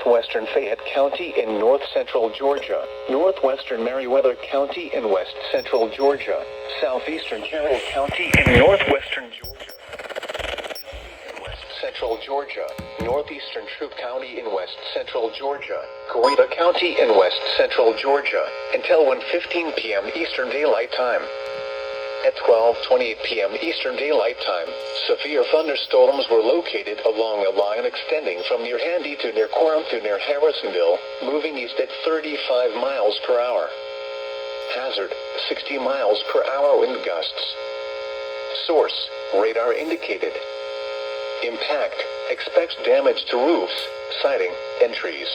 northwestern Fayette County in north-central Georgia, northwestern Meriwether County in west-central Georgia, southeastern Carroll County in northwestern Georgia, west-central Georgia, northeastern Troup County in west-central Georgia, Coweta County in west-central Georgia, until 1:15 p.m. Eastern Daylight Time. At 12:28 p.m. Eastern Daylight Time, severe thunderstorms were located along a line extending from near Handy to near Corinth to near Harrisonville, moving east at 35 miles per hour. Hazard, 60 miles per hour wind gusts. Source, radar indicated. Impact, expects damage to roofs, siding, and trees.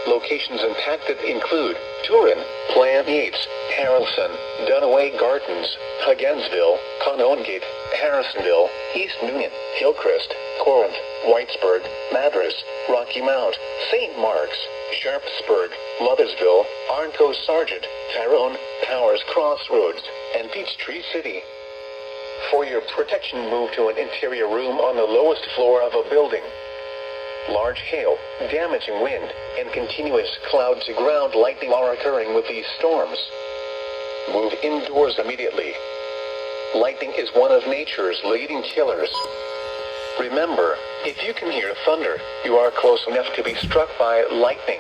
Locations impacted include Turin, Plant Yates, Harrelson, Dunaway Gardens, Hugginsville, Conongate, Harrisonville, East Newnan, Hillcrest, Corinth, Whitesburg, Madras, Rocky Mount, St. Mark's, Sharpsburg, Mothersville, Arncos Sargent, Tyrone, Powers Crossroads, and Peachtree City. For your protection, move to an interior room on the lowest floor of a building. Large hail, damaging wind, and continuous cloud-to-ground lightning are occurring with these storms. Move indoors immediately. Lightning is one of nature's leading killers. Remember, if you can hear thunder, you are close enough to be struck by lightning.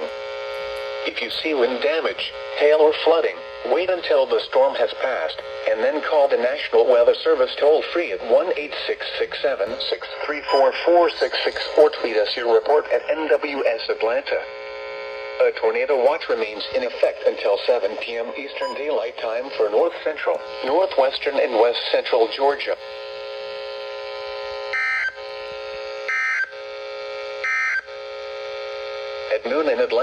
If you see wind damage, hail or flooding, wait until the storm has passed, and then call the National Weather Service toll-free at 1-866-7-634-466 or tweet us your report at NWS Atlanta. A tornado watch remains in effect until 7 p.m. Eastern Daylight Time for north-central, northwestern, and west-central Georgia. At noon in Atlanta.